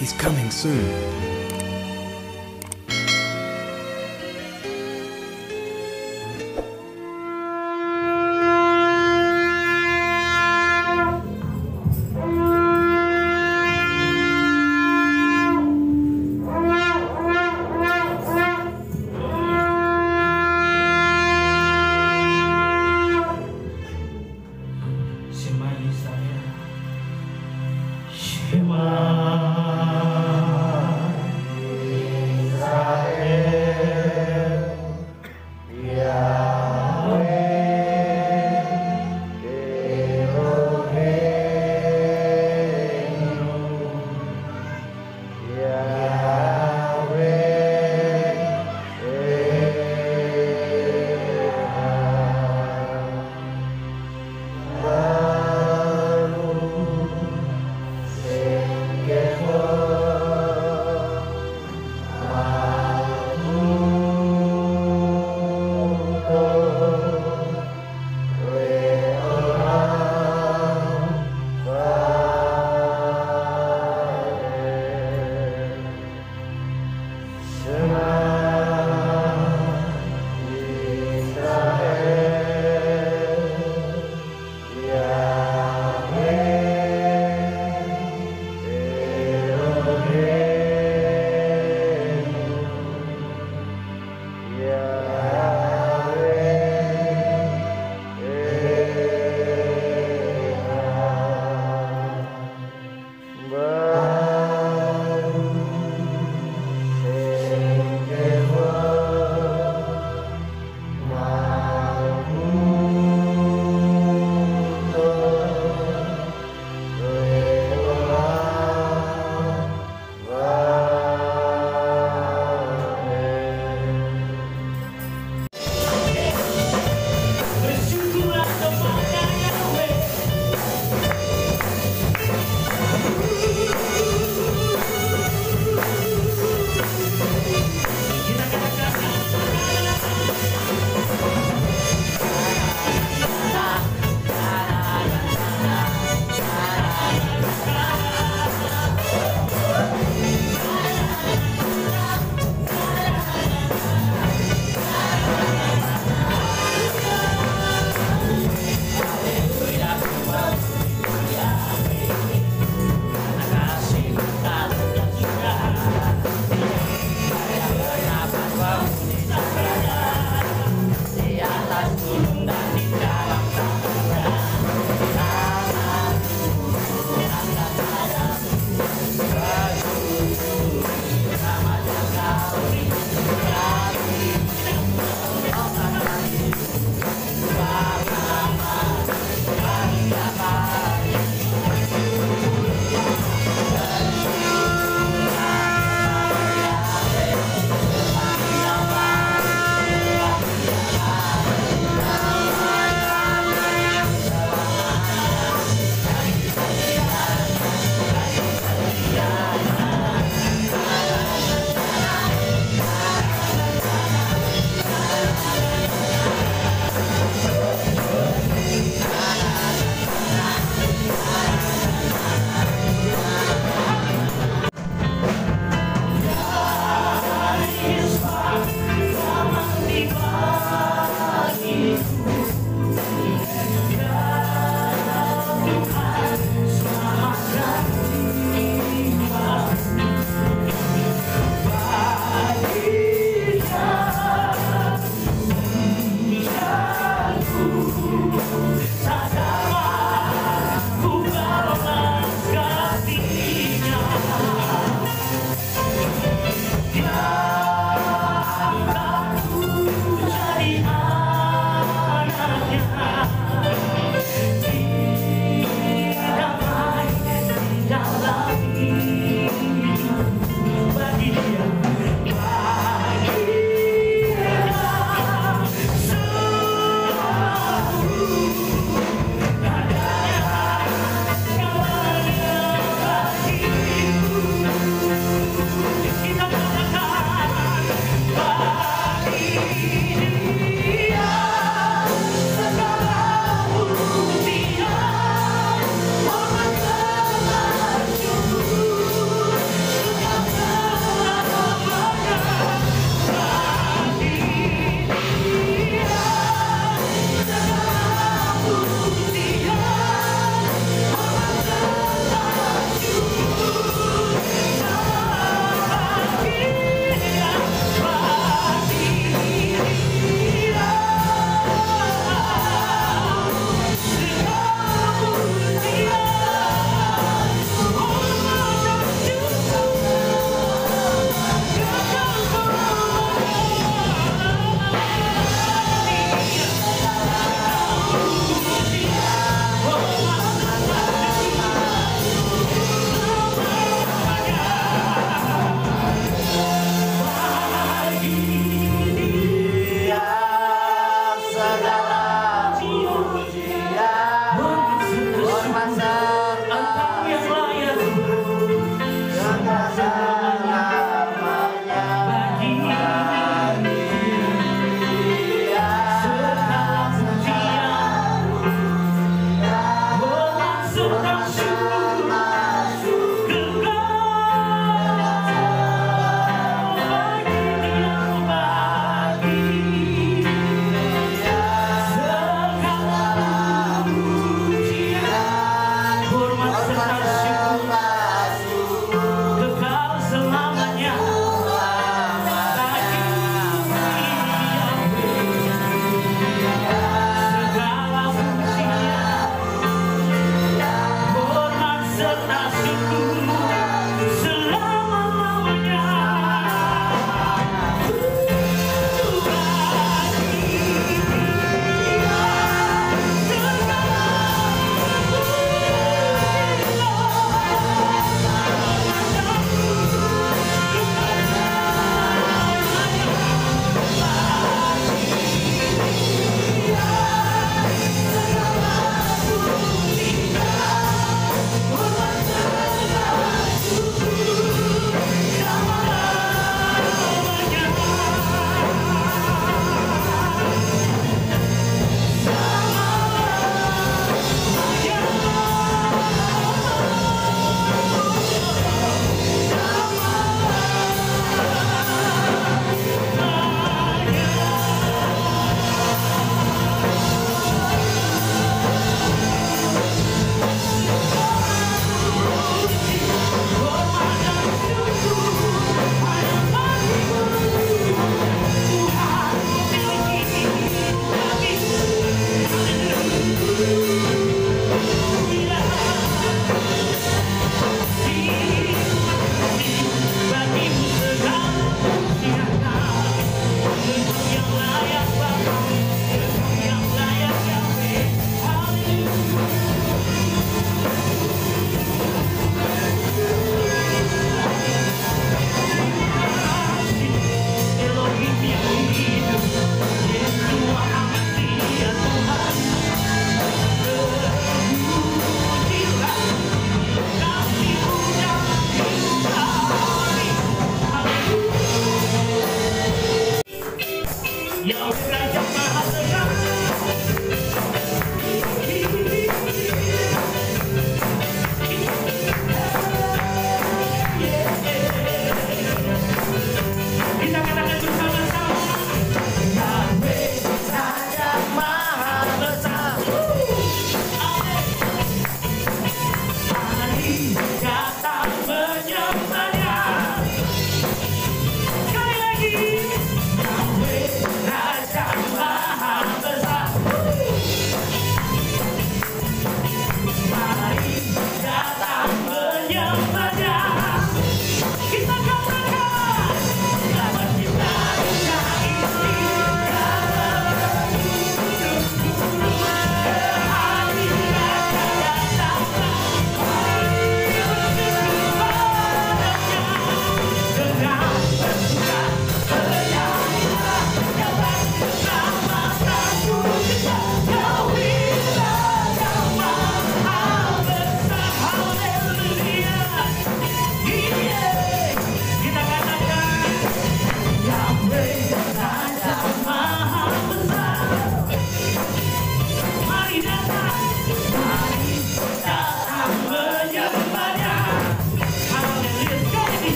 He's coming soon. Shema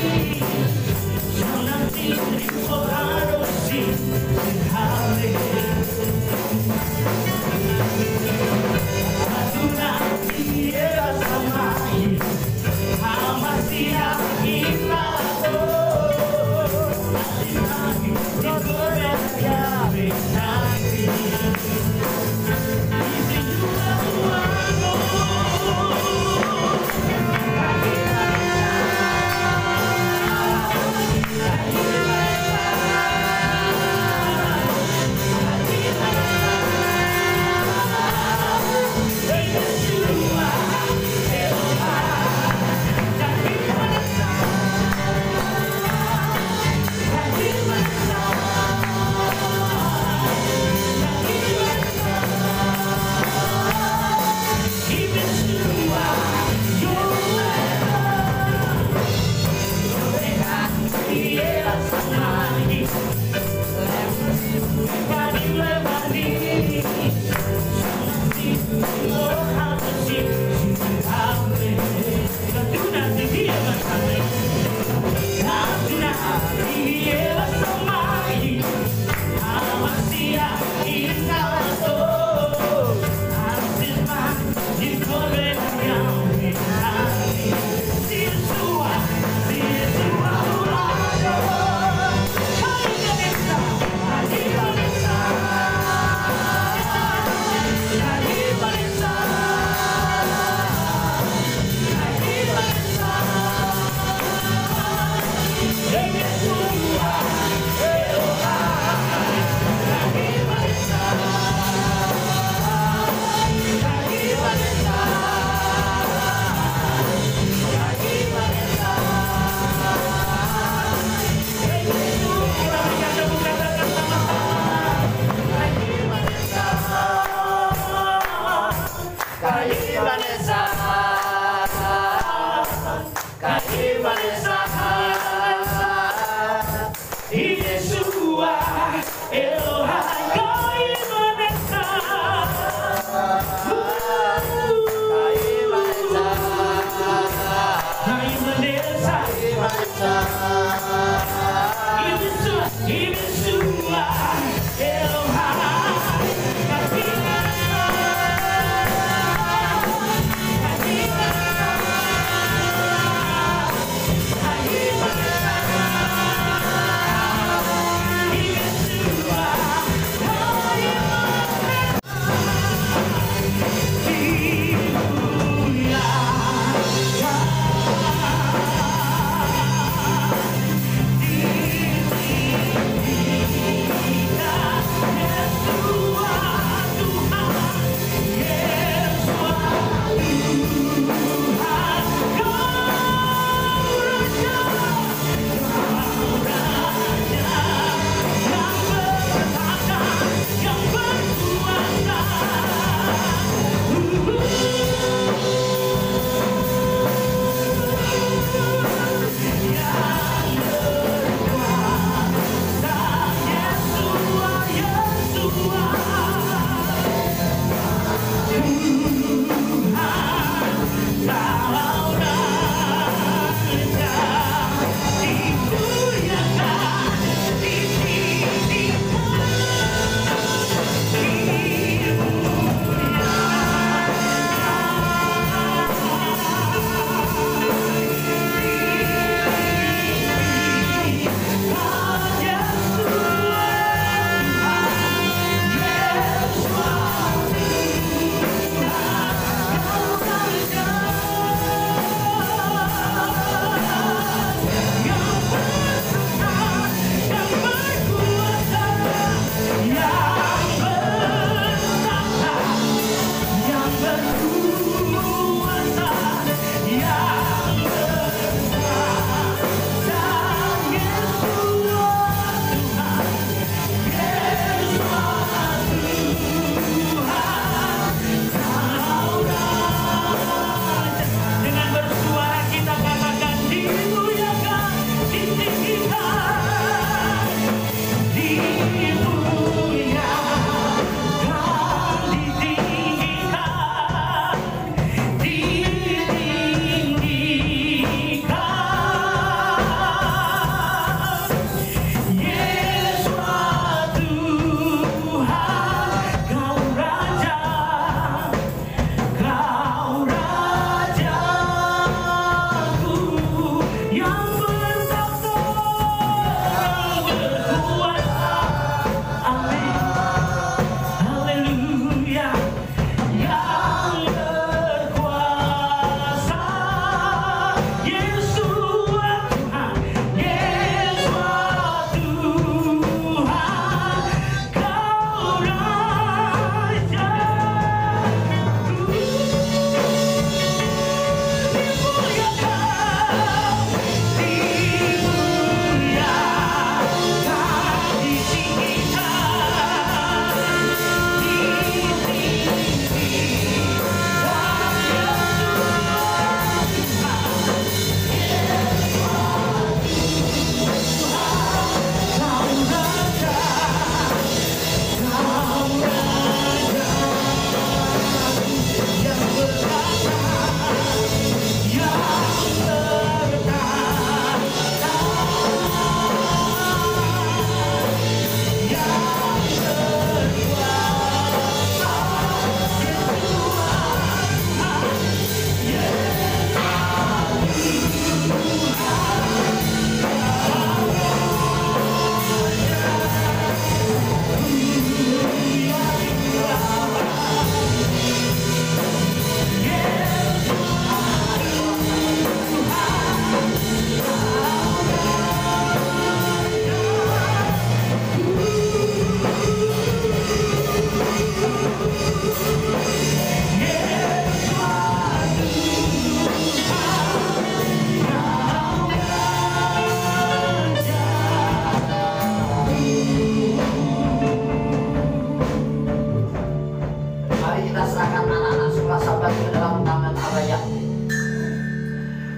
Putih,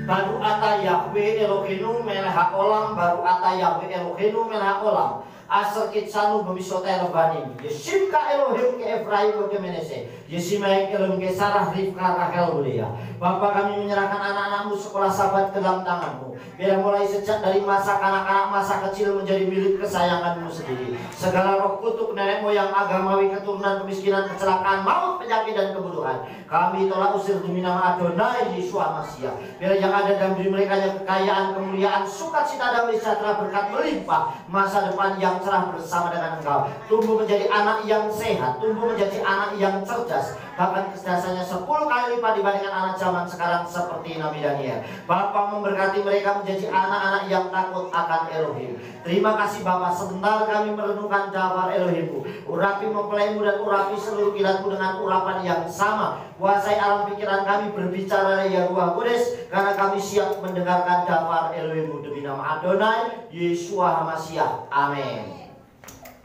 Baru ata Yahweh Eloheinu melech haolam, baru ata Yahweh Eloheinu melech haolam. Asal kitsanu bemisotero banim. Yesimka Elohim ke Efraim ke Menese. Yesimaik Elohim ke Sarah Rifka Rachel Leah. Bapa, kami menyerahkan anak-anakmu sekolah Sabat ke dalam tanganmu. Biar mulai sejak dari masa kanak-kanak, masa kecil menjadi milik kesayanganmu sendiri. Segala roh kutuk nenek moyang agamawi, keturunan, kemiskinan, kecelakaan, maut, penyakit dan keburukan, kami tolak usir demi nama Adonai Yesus Masiah. Biar yang ada dalam diri mereka yang kekayaan, kemuliaan, sukacita, damai sejahtera, berkat melimpah, masa depan yang cerah bersama dengan Engkau. Tumbuh menjadi anak yang sehat, tumbuh menjadi anak yang cerdas, bahkan kecerdasannya 10 kali lipat dibandingkan anak zaman sekarang seperti Nabi Daniel. Bapa memberkati mereka menjadi anak-anak yang takut akan Elohim. Terima kasih Bapa, sebentar kami merenungkan daftar Elohimku. Urapi mempelaimu dan urapi seluruh kilatku dengan urapan yang sama. Kuasai alam pikiran kami, berbicara ya Ruh Kudus, karena kami siap mendengarkan daftar Elohimmu demi nama Adonai Yesus Masiah. Amin.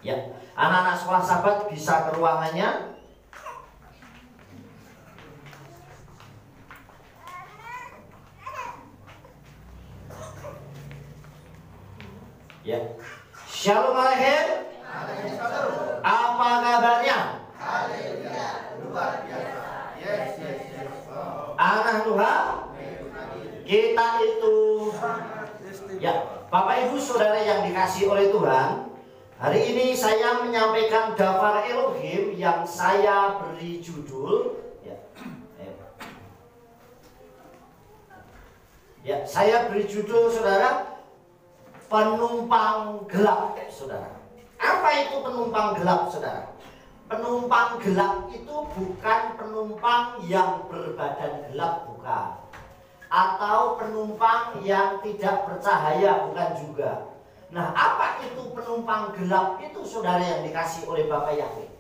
Ya, anak-anak sekolah Sabat bisa ke ruangannya. Ya. Shalom Aleichem. Apa kabarnya? Haleluya, luar biasa. Yes. Anak Tuhan, kita itu, ya, Bapak Ibu Saudara yang dikasih oleh Tuhan, hari ini saya menyampaikan daftar Elohim yang saya beri judul, ya, saya beri judul Saudara, penumpang gelap, Saudara. Apa itu penumpang gelap, Saudara? Penumpang gelap itu bukan penumpang yang berbadan gelap, bukan. Atau penumpang yang tidak bercahaya, bukan juga. Nah, apa itu penumpang gelap itu, Saudara yang dikasih oleh Bapak Yahweh?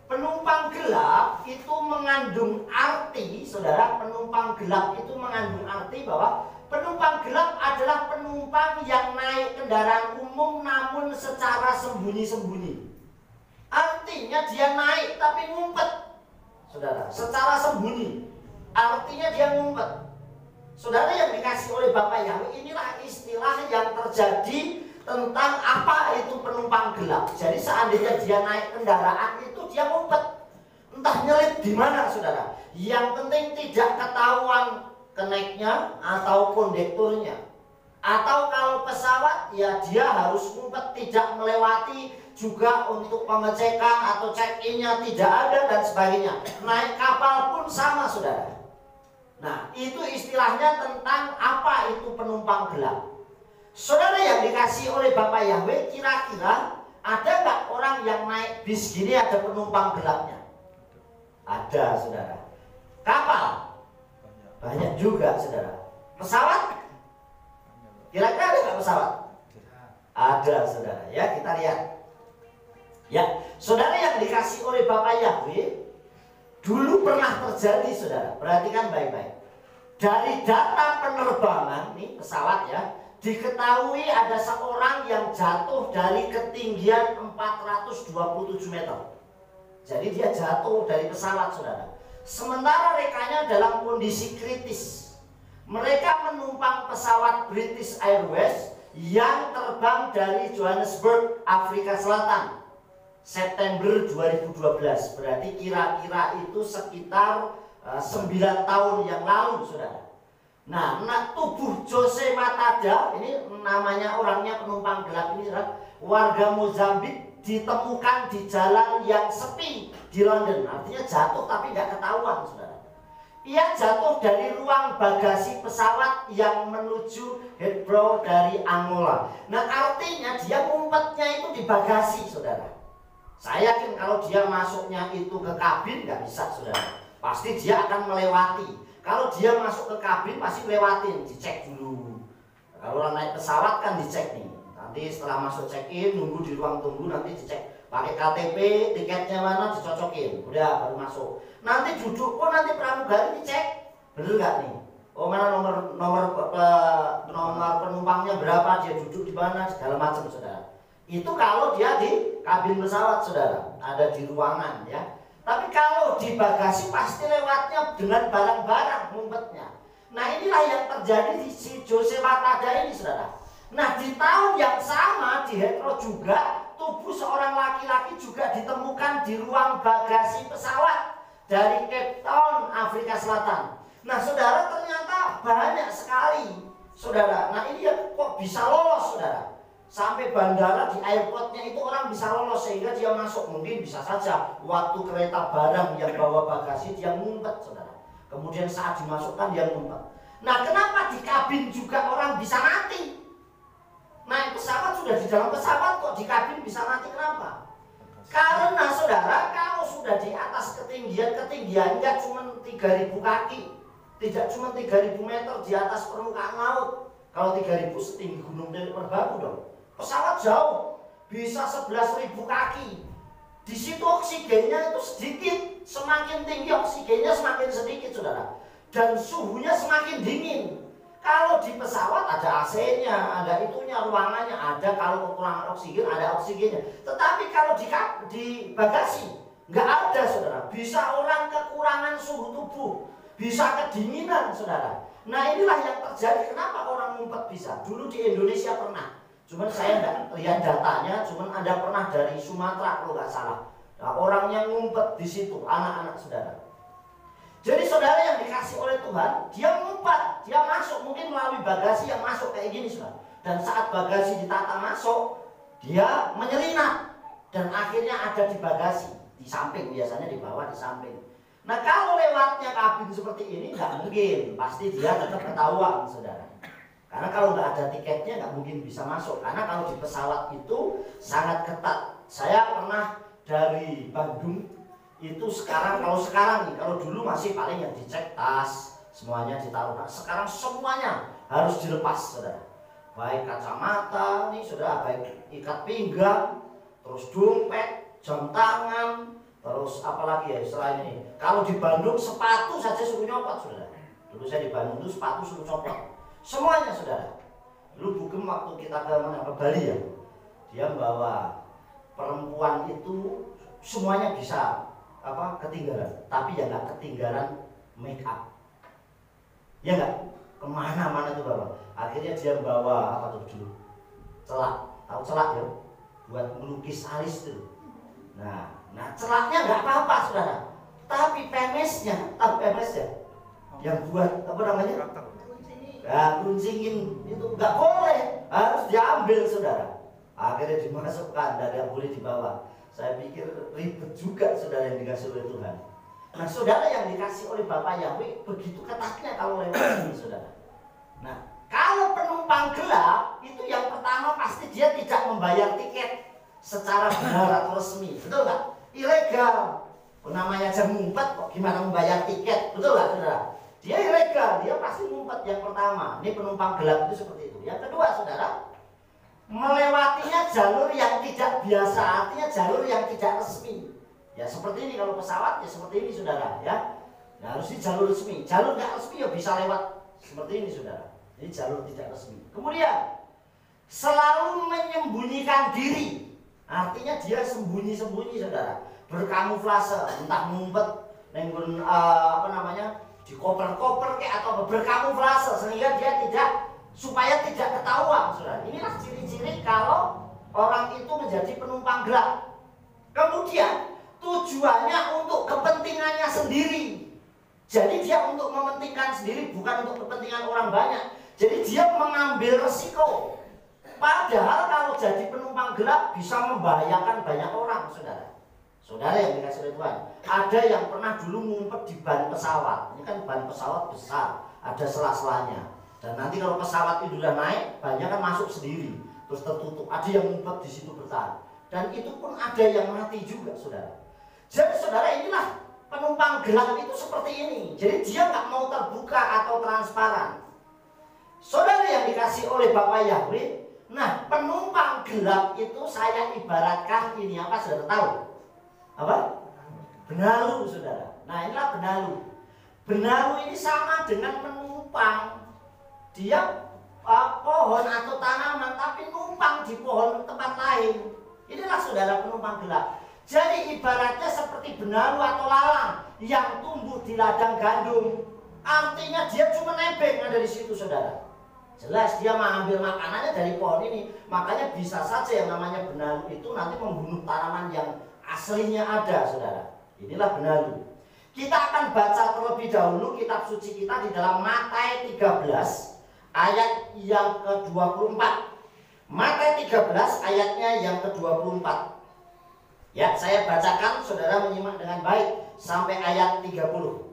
Penumpang gelap itu mengandung arti, Saudara, penumpang gelap itu mengandung arti bahwa penumpang gelap adalah penumpang yang naik kendaraan umum namun secara sembunyi-sembunyi. Artinya dia naik tapi ngumpet, Saudara, secara sembunyi. Artinya dia ngumpet. Saudara yang dikasih oleh Bapak Yahweh, inilah istilah yang terjadi tentang apa itu penumpang gelap. Jadi seandainya dia naik kendaraan itu dia ngumpet, entah nyelip di mana, Saudara. Yang penting tidak ketahuan kenaiknya atau kondekturnya. Atau kalau pesawat, ya dia harus ngumpet, tidak melewati juga untuk pengecekan atau check-in-nya tidak ada dan sebagainya. Naik kapal pun sama, Saudara. Nah, itu istilahnya tentang apa itu penumpang gelap. Saudara yang dikasih oleh Bapak Yahweh, kira-kira ada nggak orang yang naik bis gini ada penumpang gelapnya? Ada, Saudara. Kapal? Banyak juga, Saudara. Pesawat? Kira-kira ada nggak pesawat? Ada, Saudara. Ya, kita lihat. Ya, Saudara yang dikasih oleh Bapak Yahweh, dulu pernah terjadi, Saudara. Perhatikan baik-baik. Dari data penerbangan, nih pesawat ya, diketahui ada seorang yang jatuh dari ketinggian 427 meter. Jadi dia jatuh dari pesawat, Saudara. Sementara rekanya dalam kondisi kritis. Mereka menumpang pesawat British Airways yang terbang dari Johannesburg, Afrika Selatan, September 2012. Berarti kira-kira itu sekitar 9 tahun yang lalu, Saudara. Nah, tubuh Jose Matada, ini namanya orangnya penumpang gelap ini, Saudara, warga Mozambik, ditemukan di jalan yang sepi di London. Artinya jatuh tapi nggak ketahuan, Saudara. Ia jatuh dari ruang bagasi pesawat yang menuju Heathrow dari Angola. Nah, artinya dia ngumpetnya itu di bagasi, Saudara. Saya yakin kalau dia masuknya itu ke kabin nggak bisa, Saudara. Pasti dia akan melewati. Kalau dia masuk ke kabin pasti lewatin, dicek dulu. Kalau orang naik pesawat kan dicek nih. Nanti setelah masuk check-in, nunggu di ruang tunggu, nanti dicek pakai KTP, tiketnya mana, dicocokin, udah baru masuk. Nanti duduk pun nanti pramugari dicek, bener nggak nih? Oh, mana nomor penumpangnya berapa, dia duduk di mana, segala macam, Saudara. Itu kalau dia di kabin pesawat, Saudara, ada di ruangan ya. Tapi kalau di bagasi pasti lewatnya dengan barang-barang ngumpetnya. Nah, inilah yang terjadi di si Jose Matada ini, Saudara. Nah, di tahun yang sama di Heathrow juga tubuh seorang laki-laki juga ditemukan di ruang bagasi pesawat dari Cape Town, Afrika Selatan. Nah, saudara, ternyata banyak sekali, saudara. Nah, ini ya kok bisa lolos, saudara. Sampai bandara di airportnya itu orang bisa lolos sehingga dia masuk. Mungkin bisa saja waktu kereta barang yang bawa bagasi dia ngumpet, saudara. Kemudian saat dimasukkan dia ngumpet. Nah, kenapa di kabin juga orang bisa mati? Naik pesawat sudah di dalam pesawat kok di kabin bisa mati, kenapa? Karena saudara, kalau sudah di atas ketinggiannya cuma 3.000 kaki, tidak cuma 3.000 meter di atas permukaan laut. Kalau 3.000 setinggi Gunung Merbabu dong. Pesawat jauh, bisa 11.000 kaki. Di situ oksigennya itu sedikit, semakin tinggi oksigennya semakin sedikit, saudara. Dan suhunya semakin dingin. Kalau di pesawat ada AC-nya, ada itunya, ruangannya ada. Kalau kekurangan oksigen ada oksigennya. Tetapi kalau di bagasi nggak ada, saudara. Bisa orang kekurangan suhu tubuh, bisa kedinginan, saudara. Nah, inilah yang terjadi. Kenapa orang ngumpet bisa? Dulu di Indonesia pernah. Cuman saya nggak lihat datanya. Cuman ada pernah dari Sumatera kalau nggak salah. Nah, orangnya ngumpet di situ, anak-anak saudara. Jadi saudara yang dikasih oleh Tuhan, dia ngumpet, dia masuk, mungkin melalui bagasi yang masuk kayak gini, saudara. Dan saat bagasi ditata masuk, dia menyelinap dan akhirnya ada di bagasi, di samping, biasanya di bawah, di samping. Nah, kalau lewatnya kabin seperti ini nggak mungkin, pasti dia tetap ketahuan, saudara. Karena kalau nggak ada tiketnya nggak mungkin bisa masuk. Karena kalau di pesawat itu sangat ketat. Saya pernah dari Bandung itu kalau sekarang nih, kalau dulu masih paling yang dicek tas, semuanya ditaruh. Nah, sekarang semuanya harus dilepas, saudara. Baik kacamata nih, saudara, baik ikat pinggang, terus dompet, jam tangan, terus apalagi ya selain ini. Kalau di Bandung sepatu saja suruh nyopot, saudara. Dulu saya di Bandung itu sepatu suruh copot. Semuanya, saudara. Dulu Bugem waktu kita ke Bali ya, dia bawa perempuan itu semuanya bisa ketinggalan, tapi ya nggak ketinggalan make up, ya nggak, kemana-mana tuh bawa. Akhirnya dia bawa apa tuh dulu, celak, tahu celak ya, buat melukis alis tuh. Nah celaknya nggak apa-apa, saudara, tapi pemesnya, yang buat apa namanya, runcingin itu nggak boleh, harus diambil, saudara. Akhirnya dimasukkan dan nggak boleh dibawa. Saya pikir ribet juga, saudara, yang dikasih oleh Tuhan. Nah, saudara, yang dikasih oleh Bapak Yahweh begitu ketatnya kalau lewat sini, saudara. Nah, kalau penumpang gelap itu yang pertama pasti dia tidak membayar tiket secara benar atau resmi, betul nggak? Ilegal. Namanya aja ngumpet, kok gimana membayar tiket, betul nggak, saudara? Dia ilegal, dia pasti ngumpet yang pertama. Ini penumpang gelap itu seperti itu. Yang kedua, saudara, melewatinya jalur yang tidak biasa, artinya jalur yang tidak resmi. Ya seperti ini, kalau pesawat ya seperti ini, saudara, ya. Nah, harus di jalur resmi. Jalur nggak resmi ya bisa lewat seperti ini, saudara. Ini jalur tidak resmi. Kemudian selalu menyembunyikan diri, artinya dia sembunyi-sembunyi, saudara, berkamuflase, entah ngumpet, di koper-koper kayak atau berkamuflase sehingga dia supaya tidak ketahuan, saudara. Inilah ciri-ciri kalau orang itu menjadi penumpang gelap. Kemudian tujuannya untuk kepentingannya sendiri. Jadi dia untuk mementingkan sendiri, bukan untuk kepentingan orang banyak. Jadi dia mengambil resiko. Padahal kalau jadi penumpang gelap bisa membahayakan banyak orang, saudara. Saudara yang dikasih oleh Tuhan, ada yang pernah dulu ngumpet di ban pesawat. Ini kan ban pesawat besar, ada sela-selanya. Dan nanti kalau pesawat itu udah naik, banyak kan masuk sendiri, terus tertutup. Ada yang ngumpet di situ bertahan. Dan itu pun ada yang mati juga, saudara. Jadi saudara, inilah penumpang gelap itu seperti ini. Jadi dia nggak mau terbuka atau transparan. Saudara yang dikasih oleh Bapak Yahweh, nah penumpang gelap itu saya ibaratkan ini apa, saudara tahu? Apa? Benalu, saudara. Nah inilah benalu. Benalu ini sama dengan penumpang. Dia pohon atau tanaman, tapi numpang di pohon tempat lain. Inilah, saudara, penumpang gelap. Jadi ibaratnya seperti benalu atau lalang yang tumbuh di ladang gandum. Artinya dia cuma nebeng ada di situ, saudara. Jelas dia mengambil makanannya dari pohon ini. Makanya bisa saja yang namanya benalu itu nanti membunuh tanaman yang aslinya ada, saudara. Inilah benalu. Kita akan baca terlebih dahulu kitab suci kita di dalam Matius 13 ayat yang ke-24. Matius 13 ayatnya yang ke-24. Ya, saya bacakan, saudara menyimak dengan baik sampai ayat 30.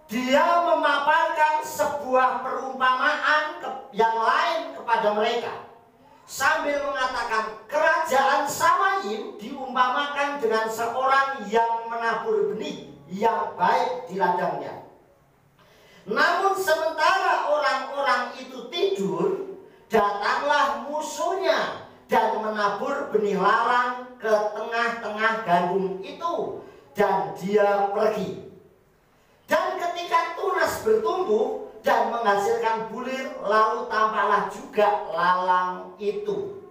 Dia memaparkan sebuah perumpamaan yang lain kepada mereka sambil mengatakan, kerajaan Samayim diumpamakan dengan seorang yang menabur benih yang baik di ladangnya. Namun sementara orang-orang itu tidur, datanglah musuhnya dan menabur benih lalang ke tengah-tengah gandum itu, dan dia pergi. Dan ketika tunas bertumbuh dan menghasilkan bulir, lalu tampaklah juga lalang itu.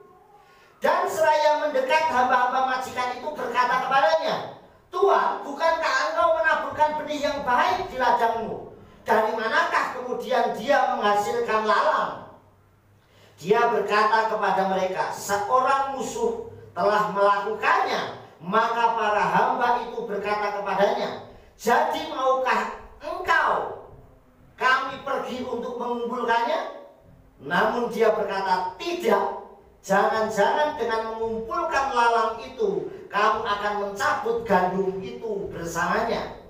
Dan seraya mendekat, hamba-hamba majikan itu berkata kepadanya, Tuhan, bukankah engkau menaburkan benih yang baik di ladangmu? Dari manakah kemudian dia menghasilkan lalang? Dia berkata kepada mereka, seorang musuh telah melakukannya. Maka para hamba itu berkata kepadanya, jadi maukah engkau kami pergi untuk mengumpulkannya? Namun dia berkata, tidak. Jangan-jangan dengan mengumpulkan lalang itu, kamu akan mencabut gandum itu bersamanya.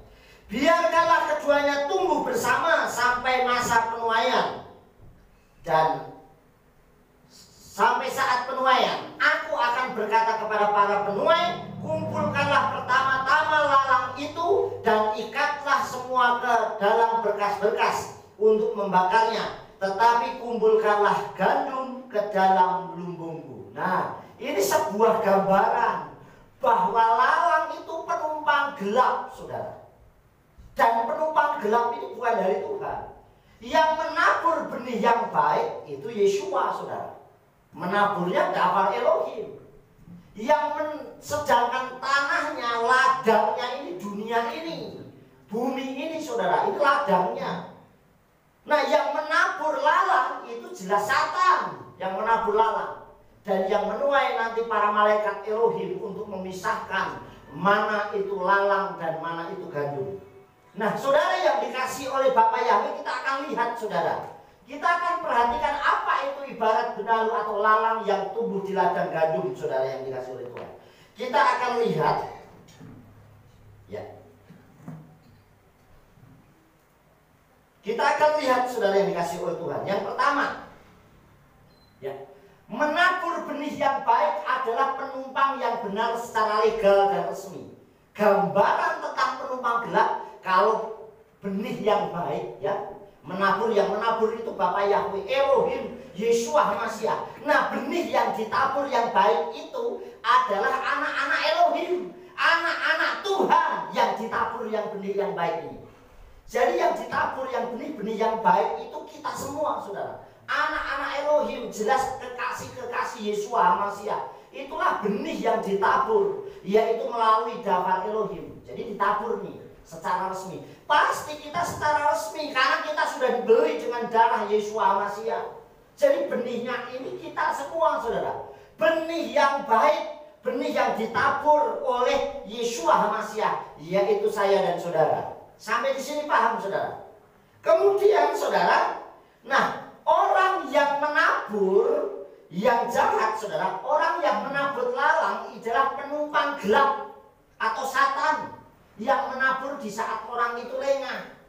Biarkanlah keduanya tumbuh bersama sampai masa penuaian. Dan sampai saat penuaian, aku akan berkata kepada para penuai, kumpulkanlah pertama-tama lalang itu dan ikatlah semua ke dalam berkas-berkas untuk membakarnya. Tetapi kumpulkanlah gandum ke dalam lumbungku. Nah, ini sebuah gambaran bahwa lalang itu penumpang gelap, saudara. Dan penumpang gelap ini bukan dari Tuhan. Yang menabur benih yang baik itu Yeshua, saudara. Menaburnya dafar Elohim. Sedangkan tanahnya, ladangnya ini dunia ini, bumi ini, saudara, itu ladangnya. Nah, yang menabur lalang itu jelas Satan yang menabur lalang. Dan yang menuai nanti para malaikat Elohim untuk memisahkan mana itu lalang dan mana itu gandum. Nah, saudara yang dikasih oleh Bapak Yahweh, kita akan lihat, saudara. Kita akan perhatikan apa itu ibarat benalu atau lalang yang tumbuh di ladang gandum, saudara yang dikasih oleh Tuhan. Kita akan lihat, ya. Kita akan lihat, saudara yang dikasih oleh Tuhan. Yang pertama, ya, menabur benih yang baik adalah penumpang yang benar secara legal dan resmi. Gambaran tentang penumpang gelap, kalau benih yang baik, ya, menabur, yang menabur itu Bapak Yahweh Elohim Yeshua Hamasyah. Nah, benih yang ditabur yang baik itu adalah anak-anak Elohim, anak-anak Tuhan yang ditabur yang benih yang baik ini. Jadi yang ditabur yang benih-benih yang baik itu kita semua, saudara. Anak-anak Elohim, jelas kekasih-kekasih Yeshua Hamasyah. Itulah benih yang ditabur, yaitu melalui dafar Elohim. Jadi ditabur nih secara resmi. Pasti kita secara resmi karena kita sudah dibeli dengan darah Yeshua Hamasyah. Jadi benihnya ini kita semua, saudara. Benih yang baik, benih yang ditabur oleh Yeshua Hamasyah, yaitu saya dan saudara. Sampai di sini paham, saudara? Kemudian, saudara, nah, orang yang menabur yang jahat, saudara, orang yang menabur lalang adalah penumpang gelap atau Satan yang menabur di saat orang itu lengah.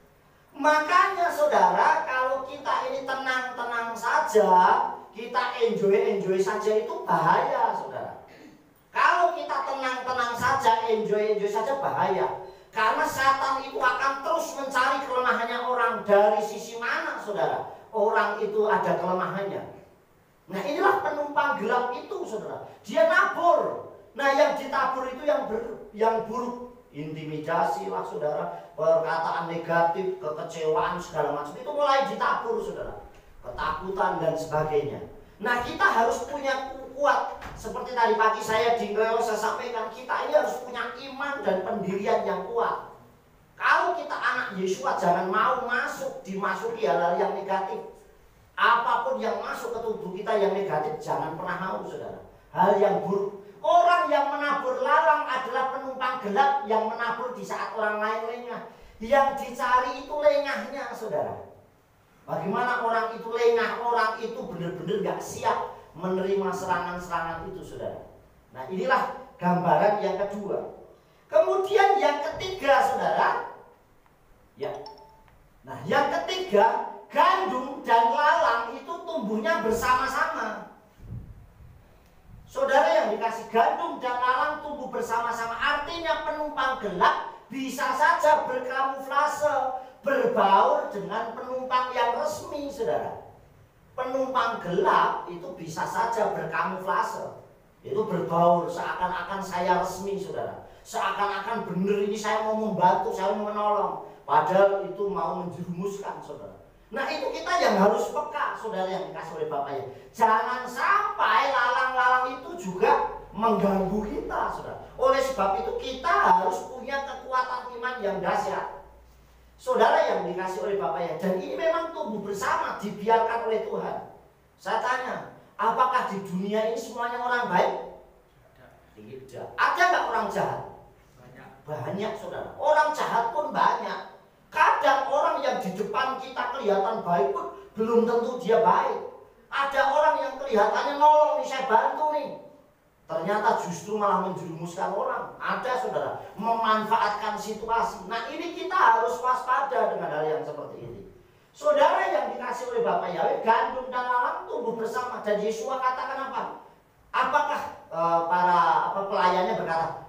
Makanya, saudara, kalau kita ini tenang-tenang saja, kita enjoy saja, itu bahaya, saudara. Kalau kita tenang-tenang saja, enjoy saja, bahaya. Karena Satan itu akan terus mencari kelemahannya orang. Dari sisi mana, saudara, orang itu ada kelemahannya. Nah, inilah penumpang gelap itu, saudara. Dia nabur. Nah, yang ditabur itu yang buruk. Intimidasi lah, saudara. Perkataan negatif, kekecewaan, segala macam. Itu mulai ditabur, saudara. Ketakutan dan sebagainya. Nah, kita harus punya kuat. Seperti tadi pagi saya di Ngerewa, saya sampaikan, kita ini harus punya iman dan pendirian yang kuat. Kalau kita anak Yeshua, jangan mau dimasuki hal-hal yang negatif. Apapun yang masuk ke tubuh kita yang negatif jangan pernah mau, saudara. Hal yang buruk. Orang yang menabur lalang adalah penumpang gelap yang menabur di saat orang lain lengah. Yang dicari itu lengahnya, saudara. Bagaimana orang itu lengah, orang itu benar-benar gak siap menerima serangan-serangan itu, saudara. Nah, inilah gambaran yang kedua. Kemudian yang ketiga, saudara. Ya. Nah, yang ketiga, gandum dan lalang itu tumbuhnya bersama-sama. Saudara yang dikasih, gandum dan lalang tumbuh bersama-sama. Artinya penumpang gelap bisa saja berkamuflase, berbaur dengan penumpang yang resmi, saudara. Penumpang gelap itu bisa saja berkamuflase. Itu berbaur seakan-akan saya resmi, saudara. Seakan-akan benar ini saya mau membantu, saya mau menolong. Padahal itu mau menjerumuskan, saudara. Nah, itu kita yang harus peka, saudara yang dikasih oleh Bapak ya. Jangan sampai lalang-lalang itu juga mengganggu kita, saudara. Oleh sebab itu kita harus punya kekuatan iman yang dahsyat. Saudara yang dikasih oleh Bapak ya, dan ini memang tumbuh bersama, dibiarkan oleh Tuhan. Saya tanya, apakah di dunia ini semuanya orang baik? Tidak. Ada nggak orang jahat? Banyak, saudara. Orang jahat pun banyak. Kadang orang yang di depan kita kelihatan baik pun belum tentu dia baik. Ada orang yang kelihatannya nolong nih, saya bantu nih. Ternyata justru malah menjerumuskan orang. Ada, saudara, memanfaatkan situasi. Nah, ini kita harus waspada dengan hal yang seperti ini. Saudara yang dikasih oleh Bapak Yahweh, gandum dan lalang tumbuh bersama. Dan Yesua katakan apa? Apakah para pelayannya berkata,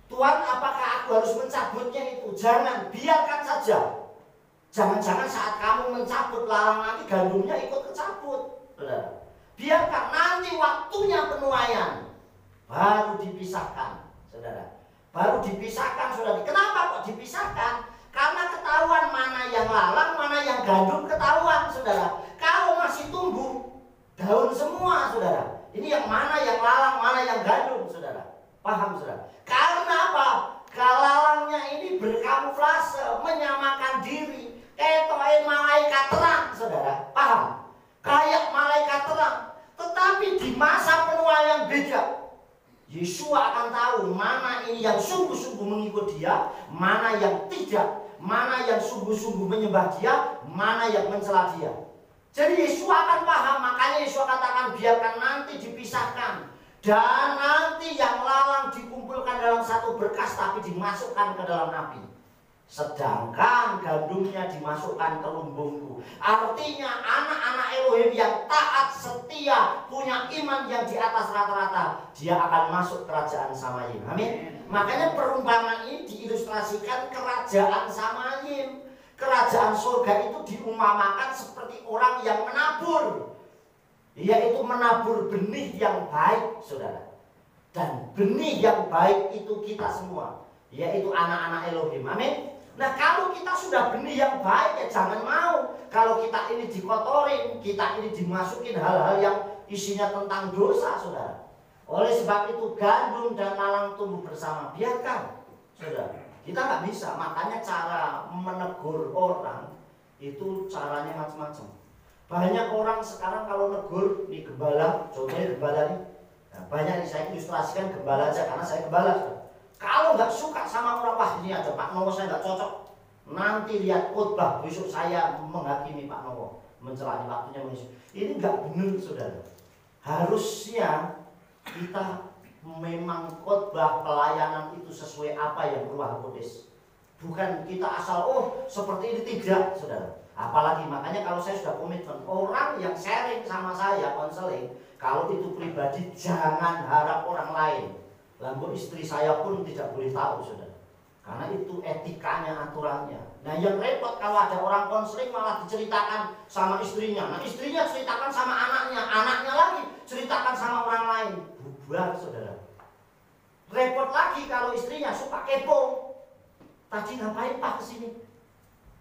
Tuhan, apakah aku harus mencabutnya itu? Jangan, biarkan saja. Jangan-jangan saat kamu mencabut lalang nanti gandumnya ikut kecabut. Saudara. Biarkan nanti waktunya penuaian baru dipisahkan, saudara. Baru dipisahkan, saudara. Kenapa kok dipisahkan? Karena ketahuan mana yang lalang, mana yang gandum, ketahuan, saudara. Kalau masih tumbuh daun semua, saudara. Ini yang mana yang lalang, mana yang gandum, saudara. Paham, saudara? Karena apa? Kalalangnya ini berkamuflase, menyamakan diri. Kayak malaikat terang, saudara. Paham? Kayak malaikat terang. Tetapi di masa penuaian beda. Yesua akan tahu mana ini yang sungguh-sungguh mengikut dia, mana yang tidak. Mana yang sungguh-sungguh menyembah dia, mana yang mencela dia. Jadi Yesua akan paham. Makanya Yesua katakan biarkan nanti dipisahkan. Dan nanti yang lalang dikumpulkan dalam satu berkas tapi dimasukkan ke dalam api. Sedangkan gandumnya dimasukkan ke lumbungku. Artinya anak-anak Elohim yang taat, setia, punya iman yang di atas rata-rata, dia akan masuk kerajaan Samayim. Amin. Makanya perumpamaan ini diilustrasikan kerajaan Samayim. Kerajaan surga itu diumpamakan seperti orang yang menabur. Yaitu menabur benih yang baik, saudara. Dan benih yang baik itu kita semua, yaitu anak-anak Elohim. Amin. Nah, kalau kita sudah benih yang baik, ya jangan mau. Kalau kita ini dikotorin, kita ini dimasukin hal-hal yang isinya tentang dosa, saudara. Oleh sebab itu gandum dan lalang tumbuh bersama. Biarkan, saudara. Kita nggak bisa. Makanya cara menegur orang itu caranya macam-macam. Banyak orang sekarang kalau negur di gembala, contohnya gembala nih, nah, banyak nih saya ilustrasikan gembala aja karena saya gembala. Kalau nggak suka sama orang, wah ini ada Pak Nowo saya nggak cocok. Nanti lihat khotbah besok saya menghakimi Pak Nowo, mencela waktunya mengisi. Ini nggak benar, saudara. Harusnya kita memang khotbah pelayanan itu sesuai apa yang Ruh Kudus. Bukan kita asal seperti ini, tidak, saudara. Apalagi makanya kalau saya sudah komitmen, orang yang sharing sama saya konseling, kalau itu pribadi jangan harap orang lain. Lalu istri saya pun tidak boleh tahu, saudara. Karena itu etikanya, aturannya. Nah, yang repot kalau ada orang konseling malah diceritakan sama istrinya. Nah, istrinya ceritakan sama anaknya, anaknya lagi ceritakan sama orang lain. Bubar, saudara. Repot lagi kalau istrinya suka kepo. Tadi ngapain Pak kesini?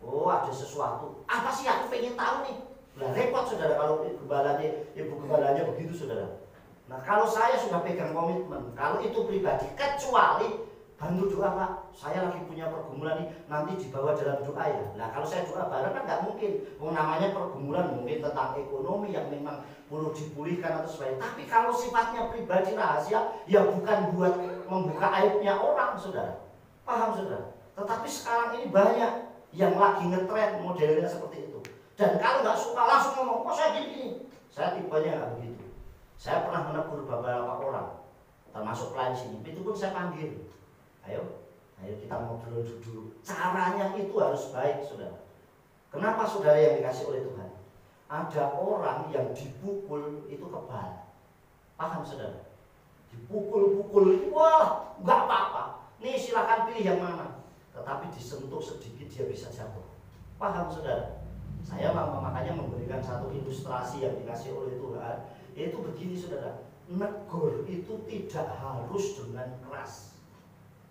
Oh, ada sesuatu. Apa sih, aku pengen tahu nih. Lah repot, saudara, kalau ibu gembalanya begitu, saudara. Nah, kalau saya sudah pegang komitmen, kalau itu pribadi, kecuali bantu doa Pak, saya lagi punya pergumulan nih, nanti dibawa dalam doa ya. Nah kalau saya doa bareng kan nggak mungkin. Namanya pergumulan mungkin tentang ekonomi yang memang perlu dipulihkan atau sebagainya. Tapi kalau sifatnya pribadi rahasia, ya bukan buat membuka aibnya orang, saudara. Paham saudara? Tetapi sekarang ini banyak yang lagi ngetren modelnya seperti itu. Dan kalau nggak suka langsung ngomong, kok saya gini. Saya tipenya nggak begitu. Saya pernah menegur beberapa orang, termasuk klien sini. Itu pun saya panggil. Ayo kita ngobrol dulu. Caranya itu harus baik, saudara. Kenapa saudara yang dikasih oleh Tuhan? Ada orang yang dipukul itu kebal. Paham saudara? Dipukul-pukul, wah nggak apa-apa. Nih silakan pilih yang mana. Tetapi disentuh sedikit dia bisa jatuh. Paham saudara? Saya makanya memberikan satu ilustrasi yang dikasih oleh Tuhan. Yaitu begini saudara. Negur itu tidak harus dengan keras.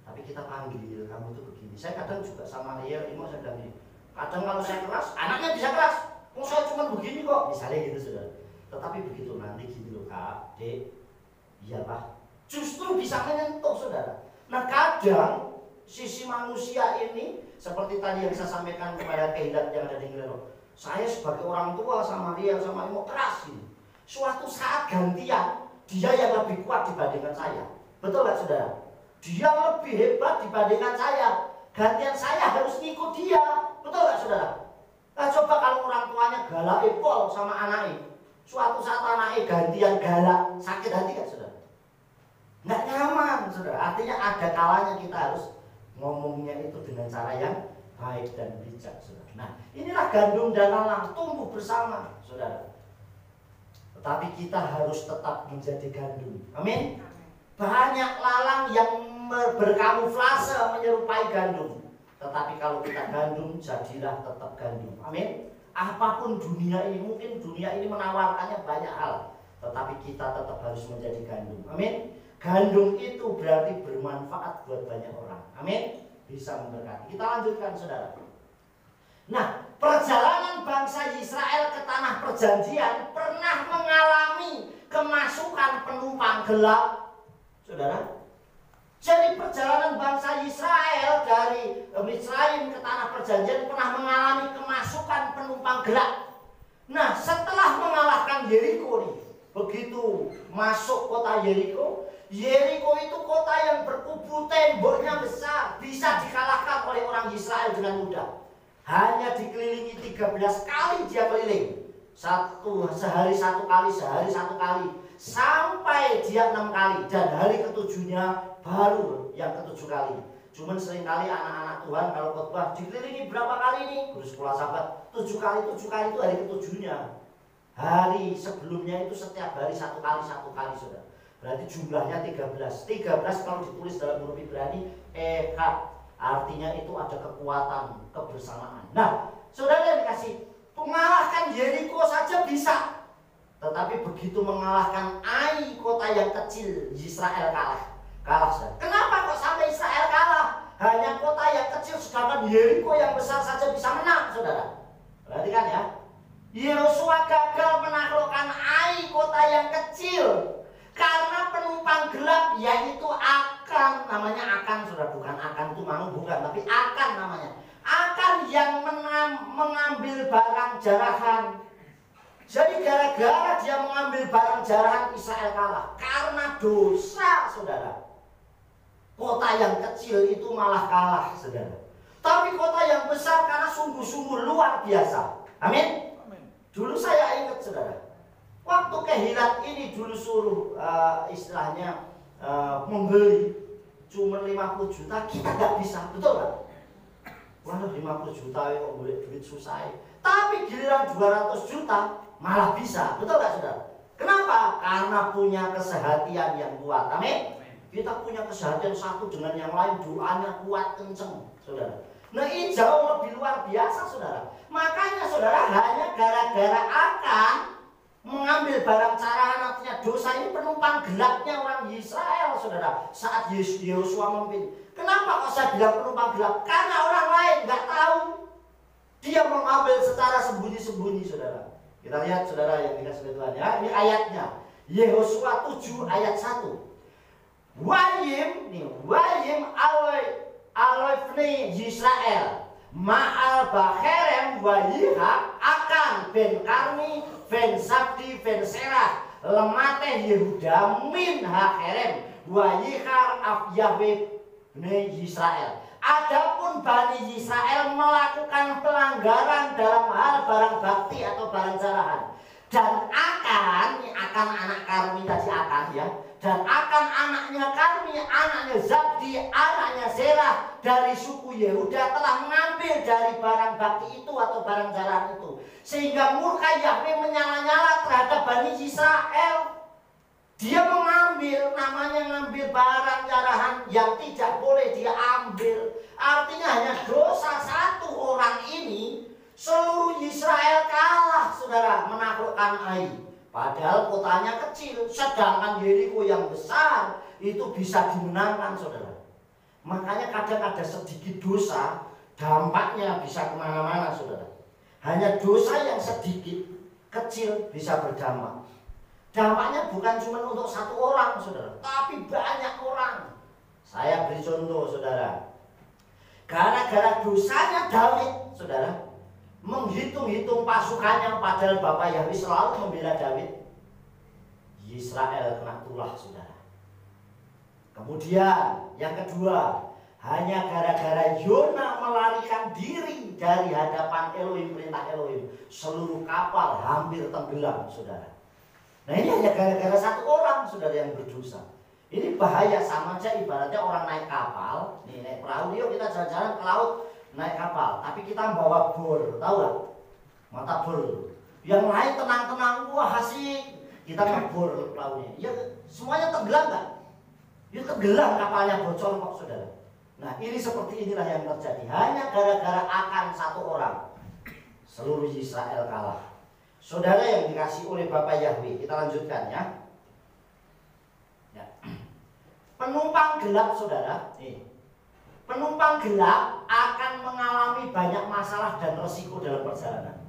Tapi kita panggil, kamu tuh begini. Saya kadang juga sama Ria, Imo saya bilang gini. Kadang kalau saya keras, anaknya bisa keras. Oh saya cuma begini kok. Misalnya gitu saudara. Tetapi begitu nanti gini loh kak, dek. Iya pak. Justru bisa menyentuh saudara. Nah kadang sisi manusia ini seperti tadi yang saya sampaikan kepada Kehidat yang ada di Ngelero. Saya sebagai orang tua sama Ria sama Imo keras ini. Suatu saat gantian dia yang lebih kuat dibandingkan saya. Betul gak saudara? Dia lebih hebat dibandingkan saya. Gantian saya harus ngikut dia. Betul gak saudara? Nah coba kalau orang tuanya galak pol sama anaknya. Suatu saat anaknya gantian galak, sakit hati gak saudara? Nggak nyaman saudara. Artinya ada kalanya kita harus ngomongnya itu dengan cara yang baik dan bijak saudara. Nah inilah gandum dan lalang tumbuh bersama saudara. Tetapi kita harus tetap menjadi gandum. Amin. Banyak lalang yang berkamuflase menyerupai gandum. Tetapi kalau kita gandum, jadilah tetap gandum. Amin. Apapun dunia ini, mungkin dunia ini menawarkannya banyak hal. Tetapi kita tetap harus menjadi gandum. Amin. Gandum itu berarti bermanfaat buat banyak orang. Amin. Bisa memberkati. Kita lanjutkan saudara. Nah, perjalanan bangsa Israel ke tanah perjanjian pernah mengalami kemasukan penumpang gelap. Saudara, jadi perjalanan bangsa Israel dari Misraim ke tanah perjanjian pernah mengalami kemasukan penumpang gelap. Nah, setelah mengalahkan Yeriko nih, begitu masuk kota Yeriko, Yeriko itu kota yang berkubu, temboknya besar, bisa dikalahkan oleh orang Israel dengan mudah. Hanya dikelilingi 13 kali dia keliling. Sehari satu kali, sampai dia 6 kali, dan hari ketujuhnya baru yang ke-7 kali. Cuman seringkali anak-anak Tuhan kalau khotbah dikelilingi berapa kali nih? Guru sekolah sahabat 7 kali itu hari ke-7-nya. Hari sebelumnya itu setiap hari satu kali saudara. Berarti jumlahnya 13. 13 kalau ditulis dalam huruf Ibrani Echad. Artinya itu ada kekuatan kebersamaan. Nah, saudara yang dikasih, mengalahkan Yeriko saja bisa. Tetapi begitu mengalahkan Ai, kota yang kecil, Israel kalah saudara. Kenapa kok sampai Israel kalah? Hanya kota yang kecil, sedangkan Yeriko yang besar saja bisa menang saudara. Perhatikan ya. Yosua gagal menaklukkan Ai, kota yang kecil, karena penumpang gelap, yaitu Akan. Namanya Akan saudara, bukan Akan itu mau, bukan, tapi Akan namanya. Akan yang mengambil barang jarahan. Jadi gara-gara dia mengambil barang jarahan, Israel kalah. Karena dosa saudara. Kota yang kecil itu malah kalah saudara. Tapi kota yang besar karena sungguh-sungguh luar biasa. Amin. Dulu saya ingat saudara, waktu Kehilat ini dulu suruh istilahnya membeli cuma 50 juta, kita nggak bisa, betul kan? Waduh 50 juta kok boleh duit susah. Tapi giliran 200 juta malah bisa, betul nggak saudara? Kenapa? Karena punya kesehatian yang kuat. Amin. Kita punya kesehatian satu dengan yang lain, doanya kuat kenceng saudara. Nah ini jauh lebih luar biasa saudara. Makanya saudara, hanya gara-gara Akan mengambil barang carahan, artinya dosa ini penumpang gelapnya orang Israel saudara. Saat Yosua memimpin, kenapa kok saya bilang penumpang gelap? Karena orang lain nggak tahu. Dia mengambil secara sembunyi-sembunyi saudara. Kita lihat saudara yang dikasih Tuhan ya. Ini ayatnya, Yehosua 7 ayat 1. Wayim nih, Wayim awai alifni Yisrael ma'al baherem wa yihak akan ben karmi ben sabdi ben serah lemate Yehuda min hakerem wa yihar af Yahweh bni Yisrael. Adapun Bani Yisrael melakukan pelanggaran dalam hal barang bakti atau barang jarahan, dan akan anak Karmi tadi akan ya, dan akan anaknya Karmi, anaknya Zabdi, anaknya Serah dari suku Yehuda telah mengambil dari barang bakti itu atau barang jarahan itu, sehingga murka Yahweh menyala-nyala terhadap Bani Yisrael. Dia mengambil, namanya ngambil barang jarahan yang tidak boleh dia ambil. Artinya hanya dosa satu orang ini, seluruh Israel kalah, saudara, menaklukkan Ai. Padahal kotanya kecil, sedangkan Yeriko yang besar itu bisa dimenangkan, saudara. Makanya kadang ada sedikit dosa, dampaknya bisa kemana-mana, saudara. Hanya dosa yang sedikit, kecil bisa berdampak. Dampaknya bukan cuma untuk satu orang, saudara, tapi banyak orang. Saya beri contoh, saudara. Gara-gara dosanya Daud, saudara, menghitung-hitung pasukannya, padahal Bapak Yahweh selalu membela Daud, Israel kena tulah, saudara. Kemudian yang kedua, hanya gara-gara Yona melarikan diri dari hadapan Elohim, perintah Elohim, seluruh kapal hampir tenggelam, saudara. Nah ini hanya gara-gara satu orang, saudara, yang berdosa. Ini bahaya, sama aja ibaratnya orang naik kapal, nih naik perahu, yuk kita jalan-jalan ke laut, naik kapal, tapi kita bawa bor, tahu gak? Mata bor. Yang lain tenang-tenang, wah asik, kita ngebor perahunya. Ya semuanya tenggelam kan? Ya tenggelam, kapalnya bocor kok, saudara. Nah ini seperti inilah yang terjadi, hanya gara-gara akan satu orang, seluruh Israel kalah. Saudara yang dikasih oleh Bapak Yahweh, kita lanjutkan ya. Penumpang gelap, saudara, penumpang gelap akan mengalami banyak masalah dan resiko dalam perjalanan.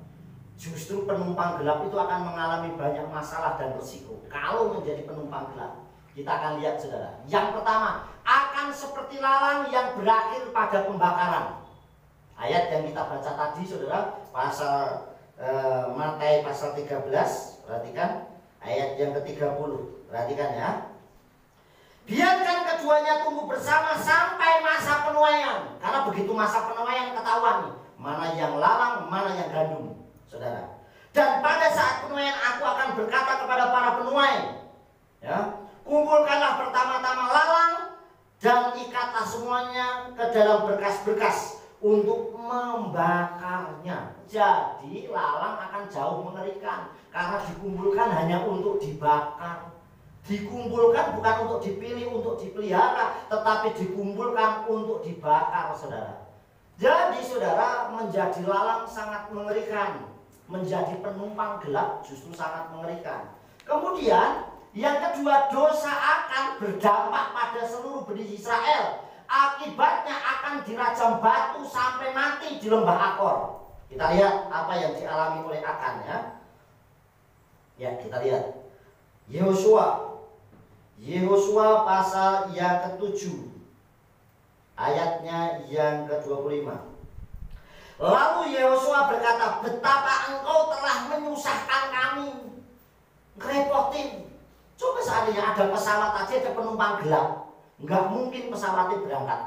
Justru penumpang gelap itu akan mengalami banyak masalah dan resiko kalau menjadi penumpang gelap. Kita akan lihat, saudara. Yang pertama, akan seperti lalang yang berakhir pada pembakaran. Ayat yang kita baca tadi, saudara, pasal Matius pasal 13, perhatikan ayat yang ke-30, perhatikan ya. Biarkan keduanya tumbuh bersama sampai masa penuaian, karena begitu masa penuaian ketahuan nih, mana yang lalang, mana yang gandum, saudara. Dan pada saat penuaian aku akan berkata kepada para penuai, ya, kumpulkanlah pertama-tama lalang dan ikatlah semuanya ke dalam berkas-berkas untuk membakarnya. Jadi lalang akan jauh mengerikan karena dikumpulkan hanya untuk dibakar. Dikumpulkan bukan untuk dipilih, untuk dipelihara, tetapi dikumpulkan untuk dibakar, saudara. Jadi saudara, menjadi lalang sangat mengerikan, menjadi penumpang gelap justru sangat mengerikan. Kemudian yang kedua, dosa akan berdampak pada seluruh Bani Israel. Akibatnya akan dirajam batu sampai mati di lembah Akor. Kita lihat apa yang dialami oleh Akan ya. Ya, kita lihat Yehosua pasal yang ke-7 ayatnya yang ke-25. Lalu Yehosua berkata, betapa engkau telah menyusahkan kami, ngerepotin. Coba seandainya ada pesawat aja, ada penumpang gelap, nggak mungkin pesawatnya berangkat,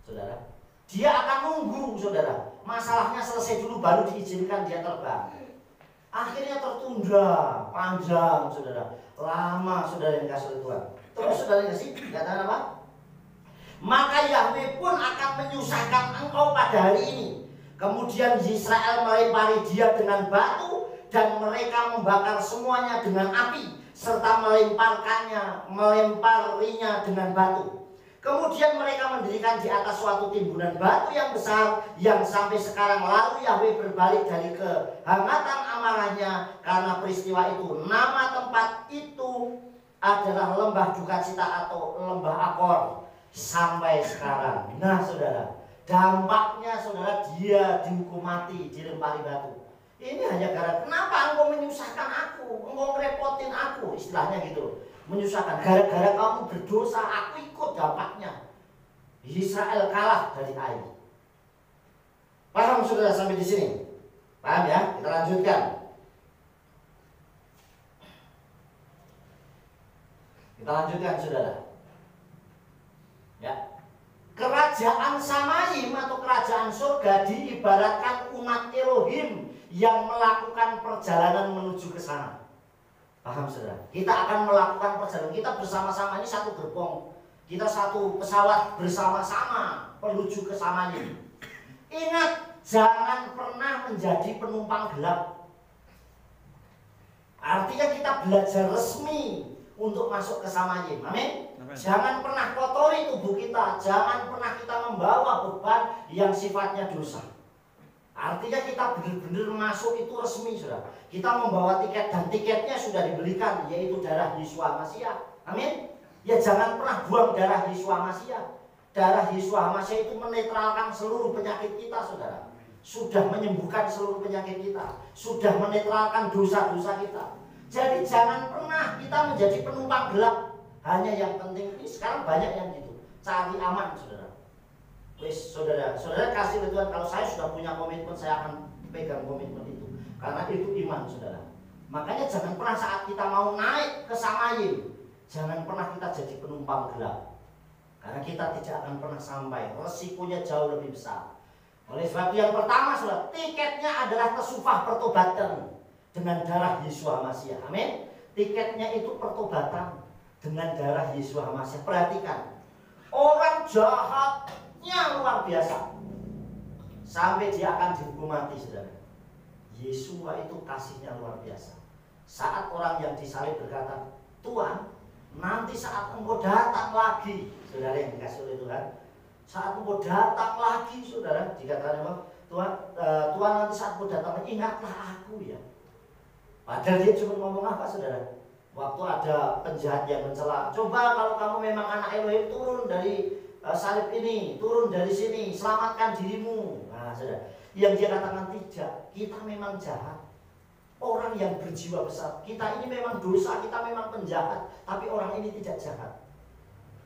saudara. Dia akan nunggu, saudara, masalahnya selesai dulu baru diizinkan dia terbang. Akhirnya tertunda panjang, saudara, lama, saudara yang dikasih oleh Tuhan. Terus saudara yang kasih, katakan apa? Maka Yahweh pun akan menyusahkan engkau pada hari ini. Kemudian Israel melempari dia dengan batu dan mereka membakar semuanya dengan api, serta melemparinya dengan batu. Kemudian mereka mendirikan di atas suatu timbunan batu yang besar yang sampai sekarang. Lalu Yahweh berbalik dari kehangatan amarahnya karena peristiwa itu. Nama tempat itu adalah lembah duka cita atau lembah Akor sampai sekarang. Nah saudara, dampaknya saudara, dia dihukum mati, dilempari batu. Ini hanya gara-gara, kenapa engkau menyusahkan aku, engkau ngerepotin aku, istilahnya gitu, menyusahkan. Gara-gara kamu berdosa, aku ikut dampaknya. Israel kalah dari Ai. Paham saudara sampai di sini? Paham ya? Kita lanjutkan. Kita lanjutkan saudara. Ya. Kerajaan Samayim atau kerajaan surga diibaratkan umat Elohim yang melakukan perjalanan menuju ke sana. Paham saudara? Kita akan melakukan perjalanan. Kita bersama-sama ini satu gerbong. Kita satu pesawat bersama-sama menuju ke Samayim. Ingat, jangan pernah menjadi penumpang gelap. Artinya kita belajar resmi untuk masuk ke Samayim. Amin. Jangan pernah kotori tubuh kita. Jangan pernah kita membawa beban yang sifatnya dosa. Artinya kita benar-benar masuk itu resmi, saudara. Kita membawa tiket dan tiketnya sudah dibelikan, yaitu darah Yeshua Mashiach. Amin. Ya jangan pernah buang darah Yeshua Mashiach. Darah Yeshua Mashiach itu menetralkan seluruh penyakit kita, saudara. Sudah menyembuhkan seluruh penyakit kita. Sudah menetralkan dosa-dosa kita. Jadi jangan pernah kita menjadi penumpang gelap. Hanya yang penting ini sekarang banyak yang gitu. Cari aman, saudara. Wis, saudara kasih Tuhan, kalau saya sudah punya komitmen, saya akan pegang komitmen itu. Karena itu iman, saudara. Makanya jangan pernah saat kita mau naik ke Samayim, jangan pernah kita jadi penumpang gelap. Karena kita tidak akan pernah sampai. Resikonya jauh lebih besar. Oleh sebab itu yang pertama, saudara, tiketnya adalah kesufah pertobatan dengan darah Yeshua Mashiach. Amin. Tiketnya itu pertobatan dengan darah Yeshua Mashiach. Perhatikan, orang jahatnya luar biasa sampai dia akan dihukum mati, saudara. Yeshua itu kasihnya luar biasa. Saat orang yang disalib berkata, Tuhan, nanti saat engkau datang lagi, saudara yang dikasih oleh Tuhan, saat engkau datang lagi, saudara, dikatakan apa? Tuhan nanti saat engkau datang lagi, ingatlah aku ya. Padahal dia cuma ngomong apa, saudara? Waktu ada penjahat yang mencela, coba kalau kamu memang anak Elohim, turun dari salib ini, turun dari sini, selamatkan dirimu. Nah, saudara, yang dia katakan tidak, kita memang jahat. Orang yang berjiwa besar, kita ini memang dosa, kita memang penjahat, tapi orang ini tidak jahat.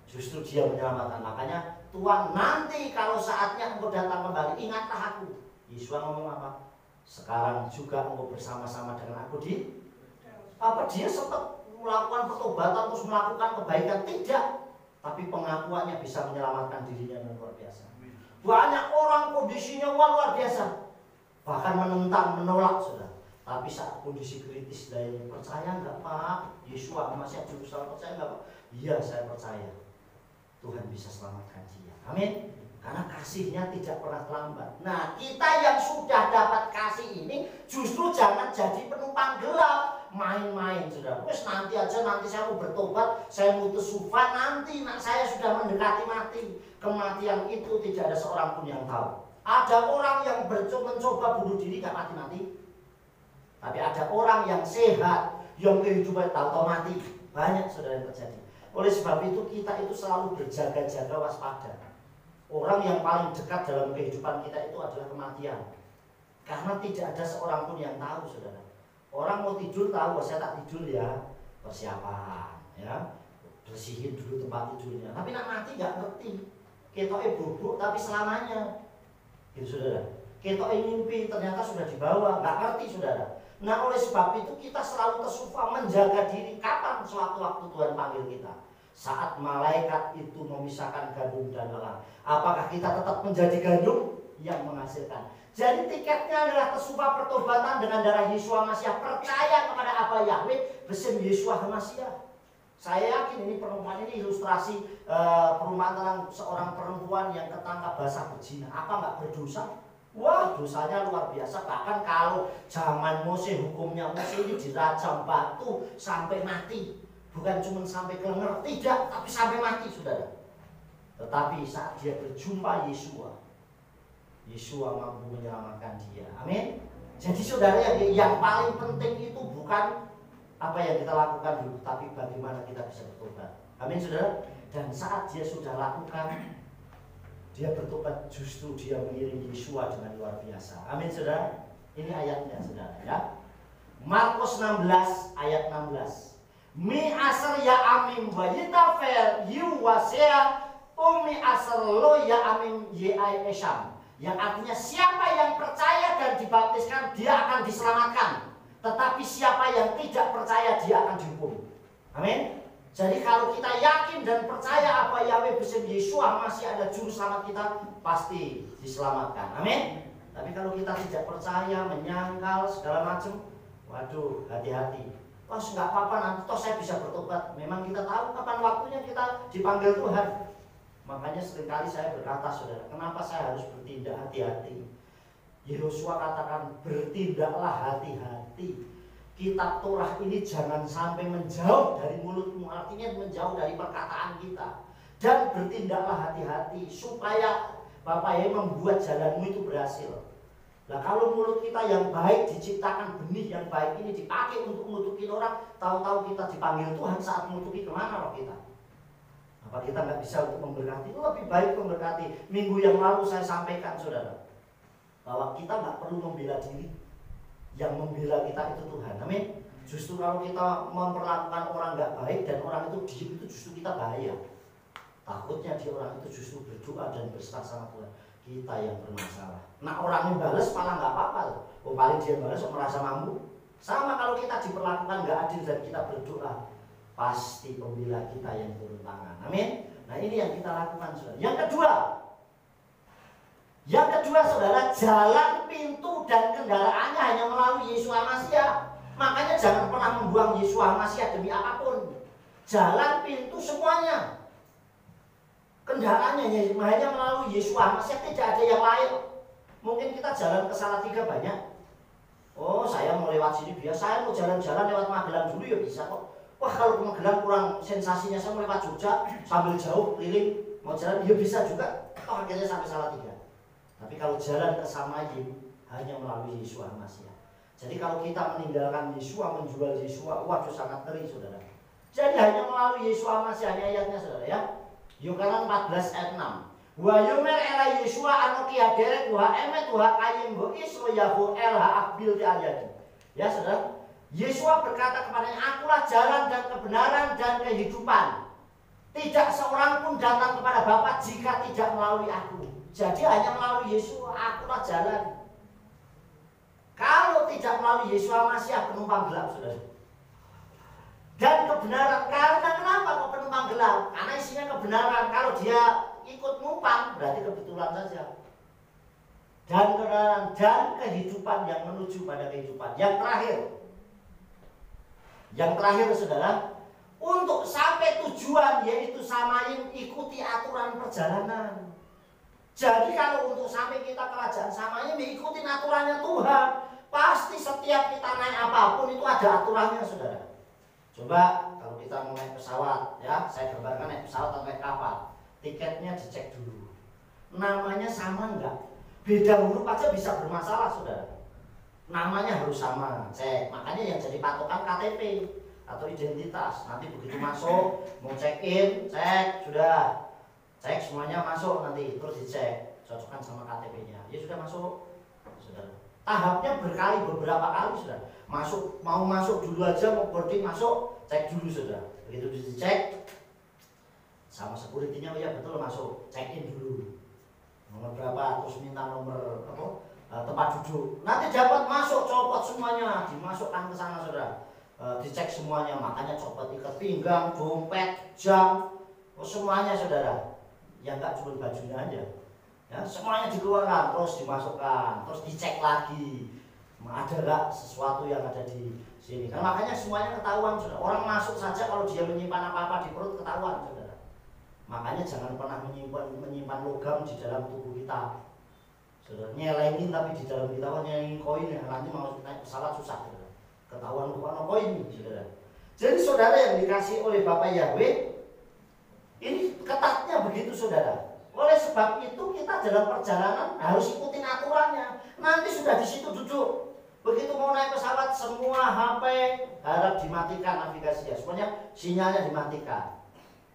Justru dia menyelamatkan. Makanya Tuhan, nanti kalau saatnya engkau datang kembali, ingatlah aku. Yesus ngomong apa? Sekarang juga engkau bersama-sama dengan aku di apa? Dia sempat melakukan pertobatan terus melakukan kebaikan, tidak, tapi pengakuannya bisa menyelamatkan dirinya dengan luar biasa. Banyak orang kondisinya luar biasa, bahkan menentang, menolak, saudara. Tapi saat kondisi kritis, dia percaya nggak Pak? Yeshua masih juru selamat, percaya nggak Pak? Iya, saya percaya. Tuhan bisa selamatkan dia. Amin. Karena kasihnya tidak pernah terlambat. Nah, kita yang sudah dapat kasih ini justru jangan jadi penumpang gelap, main-main, saudara. Wes nanti aja, nanti saya mau bertobat, saya mau tersufah, nanti saya sudah mendekati mati. Kematian itu tidak ada seorang pun yang tahu. Ada orang yang mencoba bunuh diri nggak mati-mati, tapi ada orang yang sehat, yang kehidupan tahu-tahu mati. Banyak, saudara, yang terjadi. Oleh sebab itu kita itu selalu berjaga-jaga, waspada. Orang yang paling dekat dalam kehidupan kita itu adalah kematian. Karena tidak ada seorang pun yang tahu, saudara. Orang mau tidur tahu, saya tak tidur ya, persiapan, ya, bersihin dulu tempat tidurnya. Tapi nak mati nggak ngerti. Ketoknya bubuk tapi selamanya, gitu saudara. Ketoknya mimpi ternyata sudah dibawa, nggak ngerti, saudara. Nah, oleh sebab itu kita selalu tersufa menjaga diri. Kapan sewaktu-waktu Tuhan panggil kita? Saat malaikat itu memisahkan gandum dan lalang. Apakah kita tetap menjadi gandum yang menghasilkan? Jadi tiketnya adalah kesumpah pertobatan dengan darah Yeshua Mashiach. Percaya kepada apa Yahweh besim Yeshua Mashiach. Saya yakin ini perumpamaan ini ilustrasi perumpamaan tentang seorang perempuan yang ketangkap basah berzina. Apa nggak berdosa? Wah, dosanya luar biasa. Bahkan kalau zaman Mose, hukumnya Mose ini dirajam batu sampai mati. Bukan cuma sampai kelenger, tidak, tapi sampai mati, saudara. Tetapi saat dia berjumpa Yeshua, Yeshua mampu menyelamatkan dia. Amin. Jadi saudara, yang paling penting itu bukan apa yang kita lakukan dulu, tapi bagaimana kita bisa bertobat. Amin, saudara. Dan saat dia sudah lakukan, dia bertobat, justru dia mengiringi Yeshua dengan luar biasa. Amin, saudara. Ini ayatnya, saudara, ya. Markus 16 ayat 16. Mi asar ya amim bayitafer yu wasea Umi asrlo ya amin yai esam. Yang artinya siapa yang percaya dan dibaptiskan dia akan diselamatkan. Tetapi siapa yang tidak percaya dia akan dihukum. Amin. Jadi kalau kita yakin dan percaya apa Yahweh besim Yesua masih ada juru selamat kita, pasti diselamatkan. Amin. Tapi kalau kita tidak percaya, menyangkal segala macam, waduh, hati-hati. Wah, nggak apa-apa, nanti toh saya bisa bertobat. Memang kita tahu kapan waktunya kita dipanggil Tuhan. Makanya seringkali saya berkata, saudara, kenapa saya harus bertindak hati-hati? Yosua katakan, bertindaklah hati-hati. Kitab Torah ini jangan sampai menjauh dari mulutmu, artinya menjauh dari perkataan kita. Dan bertindaklah hati-hati supaya Bapak Yesus membuat jalanmu itu berhasil. Nah kalau mulut kita yang baik diciptakan benih yang baik ini dipakai untuk menutupi orang, tahu-tahu kita dipanggil Tuhan saat menutupi kemana roh kita? Apa kita nggak bisa untuk memberkati? Itu lebih baik memberkati. Minggu yang lalu saya sampaikan saudara, bahwa kita nggak perlu membela diri. Yang membela kita itu Tuhan. Amin. Justru kalau kita memperlakukan orang nggak baik dan orang itu diem, itu justru kita bahaya. Takutnya di orang itu justru berdoa dan berserah sama Tuhan. Kita yang bermasalah. Nah orang yang balas malah nggak apa-apa. Oh paling dia balas merasa mampu. Sama kalau kita diperlakukan nggak adil dan kita berdoa, pasti pembela kita yang turun tangan. Amin. Nah ini yang kita lakukan saudara. Yang kedua saudara, jalan, pintu dan kendaraannya hanya melalui Yesua Masiah. Makanya jangan pernah membuang Yesua Masiah demi apapun. Jalan, pintu semuanya. Kendaraannya hanya melalui Yesua Masiah, tidak ada yang lain. Mungkin kita jalan ke Salatiga banyak. Oh saya mau lewat sini biasa, saya mau jalan-jalan lewat Magelang dulu ya bisa kok. Wah kalau ke Magelang kurang sensasinya, saya mau lewat Jogja sambil jauh keliling mau jalan ya bisa juga. Oh akhirnya sampai Salatiga. Tapi kalau jalan ke Samayim hanya melalui Yesua Masiah. Jadi kalau kita meninggalkan Yesua, menjual Yesua, waduh sangat ngeri saudara. Jadi hanya melalui Yesua Masiah, ayatnya saudara ya. Yohanes 14 ayat 6. Wa yomer ela Yesua anoki haderek wa emet wa kayem bo isro yahu elha akbil di ayat. Ya saudara, Yesua berkata kepadanya, akulah jalan dan kebenaran dan kehidupan. Tidak seorang pun datang kepada Bapa jika tidak melalui aku. Jadi hanya melalui Yesua, akulah jalan. Kalau tidak melalui Yesua Masiah, penumpang gelap saudara. Dan kebenaran, karena kenapa kok penumpang gelap? Karena isinya kebenaran. Kalau dia ikut numpang berarti kebetulan saja. Dan kebenaran dan kehidupan yang menuju pada kehidupan. Yang terakhir saudara, untuk sampai tujuan yaitu Samayim, ikuti aturan perjalanan. Jadi kalau untuk sampai kita kerajaan Samayim, ikutin aturannya Tuhan. Pasti setiap kita naik apapun itu ada aturannya saudara. Coba kalau kita mau naik pesawat, ya saya gambarkan naik pesawat atau naik kapal, tiketnya dicek dulu. Namanya sama enggak? Beda huruf aja bisa bermasalah saudara. Namanya harus sama, cek. Makanya yang jadi patokan KTP atau identitas. Nanti begitu masuk, mau check in, cek sudah, cek semuanya masuk nanti terus dicek, cocokkan sama KTP-nya. Ya sudah masuk, saudara. Tahapnya berkali beberapa kali sudah. Masuk, mau masuk dulu aja, mau boarding masuk, cek dulu sudah. Begitu dicek sama security-nya, ya betul masuk, check in dulu. Nomor berapa, terus minta nomor apa, tempat duduk. Nanti dapat masuk, copot semuanya, dimasukkan ke sana saudara. Dicek semuanya, makanya copot ikat pinggang, dompet, jam, semuanya saudara. Ya enggak cuma bajunya aja. Ya, semuanya dikeluarkan, terus dimasukkan, terus dicek lagi. Ada nggak sesuatu yang ada di sini? Kan makanya semuanya ketahuan, saudara. Orang masuk saja kalau dia menyimpan apa-apa di perut ketahuan, saudara. Makanya jangan pernah menyimpan logam di dalam tubuh kita, saudara. Nyelengin tapi di dalam kita kan nyelengin koin ya. Nanti mau naik pesawat susah, saudara. Ketahuan bukan koin, saudara. Jadi saudara yang dikasih oleh Bapak Yahweh, ini ketatnya begitu, saudara. Oleh sebab itu kita dalam perjalanan harus ikutin aturannya. Nanti sudah di situ duduk. Begitu mau naik pesawat, semua HP harap dimatikan navigasinya. Semuanya sinyalnya dimatikan.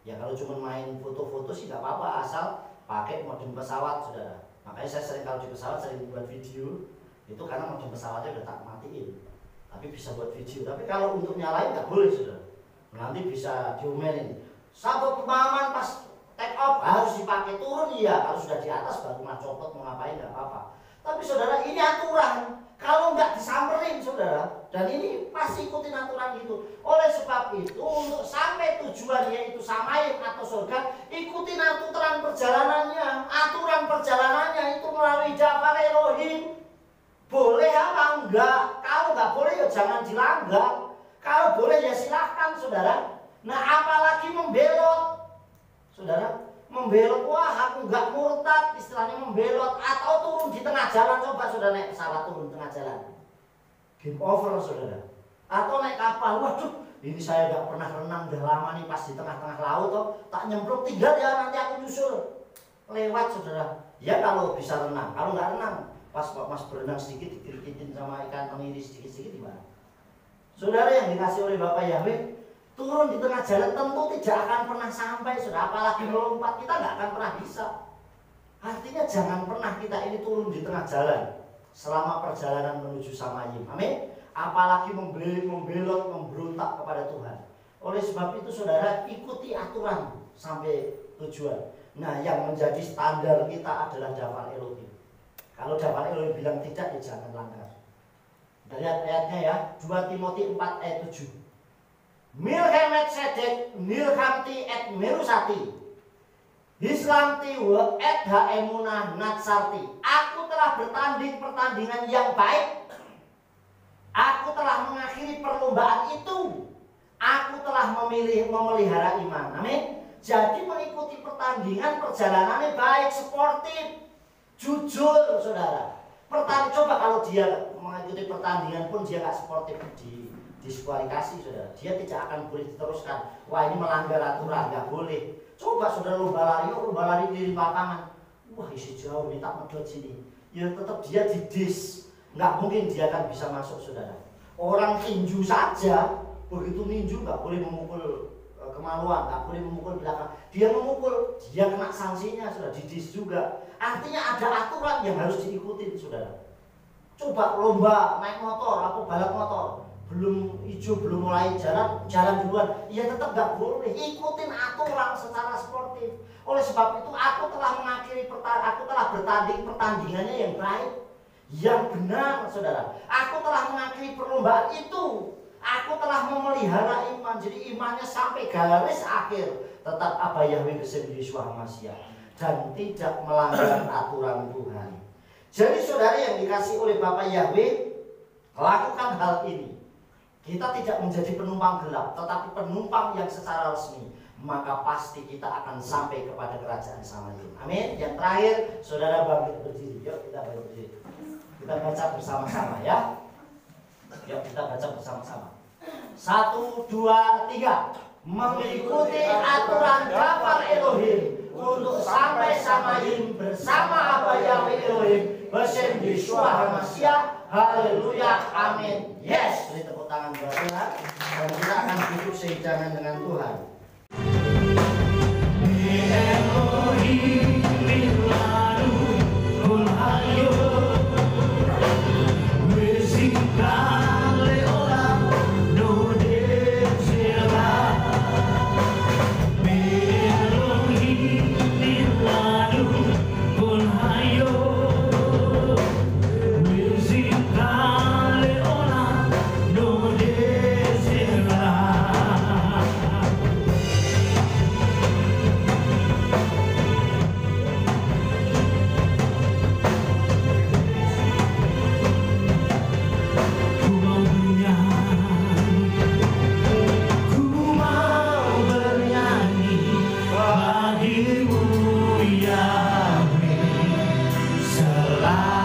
Ya kalau cuma main foto-foto sih nggak apa-apa, asal pakai modem pesawat, saudara. Makanya saya sering kalau di pesawat sering buat video. Itu karena modem pesawatnya udah tak matiin. Tapi bisa buat video. Tapi kalau untuk nyalain nggak boleh, saudara. Nanti bisa diomelin. Sabuk pemahaman pas take off harus dipakai, turun iya, kalau sudah di atas baru mau copot mau ngapain nggak apa-apa. Tapi saudara, ini aturan, kalau nggak disamperin saudara, dan ini pasti ikutin aturan itu. Oleh sebab itu, untuk sampai tujuan yaitu Samayim atau surga, ikutin aturan perjalanannya. Aturan perjalanannya itu melalui Jafar Elohim. Boleh apa enggak? Kalau nggak boleh ya jangan dilanggar. Kalau boleh ya silahkan saudara. Nah apalagi membelot, saudara. Membelot, wah aku nggak murtad, istilahnya membelot. Atau turun di tengah jalan, coba saudara naik pesawat turun di tengah jalan, game over saudara. Atau naik kapal, waduh ini saya nggak pernah renang udah lama nih, pas di tengah-tengah laut toh, tak nyemplung, tinggal ya nanti aku nyusul lewat saudara. Ya kalau bisa renang, kalau nggak renang pas mas berenang sedikit dikirikin sama ikan tenggiri sedikit-sedikit gimana? Saudara yang dikasih oleh Bapak Yahweh, turun di tengah jalan tentu tidak akan pernah sampai saudara, apalagi melompat kita nggak akan pernah bisa. Artinya jangan pernah kita ini turun di tengah jalan selama perjalanan menuju Samayim, amin. Apalagi membelot, memberontak kepada Tuhan. Oleh sebab itu saudara, ikuti aturan sampai tujuan. Nah yang menjadi standar kita adalah Jafar Elohim. Kalau Jafar Elohim bilang tidak, ya jangan langgar. Kita lihat ayatnya ya, 2 Timotius 4 ayat 7. Milhemet sedek nilhamti et merusati Hislamti wa et haemunah natsarti. Aku telah bertanding pertandingan yang baik. Aku telah mengakhiri perlombaan itu. Aku telah memelihara iman. Amin. Jadi mengikuti pertandingan perjalanannya baik, sportif, jujur saudara. Coba kalau dia mengikuti pertandingan pun dia nggak sportif, diskualifikasi saudara, dia tidak akan boleh diteruskan. Wah ini melanggar aturan, nggak boleh. Coba saudara lomba lari keliling lapangan, wah isi jauh nih tak medot sini, ya tetap dia didis, nggak mungkin dia akan bisa masuk saudara. Orang tinju saja, begitu ninju nggak boleh memukul kemaluan, nggak boleh memukul belakang. Dia memukul, dia kena sanksinya saudara, didis juga. Artinya ada aturan yang harus diikuti saudara. Coba lomba naik motor atau balap motor, belum hijau, belum mulai jalan duluan, ya tetap gak boleh. Ikutin aturan secara sportif. Oleh sebab itu aku telah bertanding pertandingannya yang baik, yang benar saudara. Aku telah mengakhiri perlombaan itu. Aku telah memelihara iman, jadi imannya sampai garis akhir tetap Aba Yahweh Besem Yeshua Mashiach dan tidak melanggar aturan Tuhan. Jadi saudara yang dikasih oleh Bapak Yahweh, lakukan hal ini. Kita tidak menjadi penumpang gelap, tetapi penumpang yang secara resmi. Maka pasti kita akan sampai kepada kerajaan Samayim. Amin. Yang terakhir, saudara bangkit berdiri. Yuk kita bangkit berdiri. Kita baca bersama-sama ya. Yuk kita baca bersama-sama. 1, 2, 3. Mengikuti aturan Jafar Elohim untuk sampai Samayim bersama Aba Yahweh Elohim Besem Yeshua HaMashiach. Haleluya, amin. Yes, beri tepuk tangan buat Tuhan. Dan kita akan duduk sejalan dengan Tuhan. Bagimu Yahweh selalu.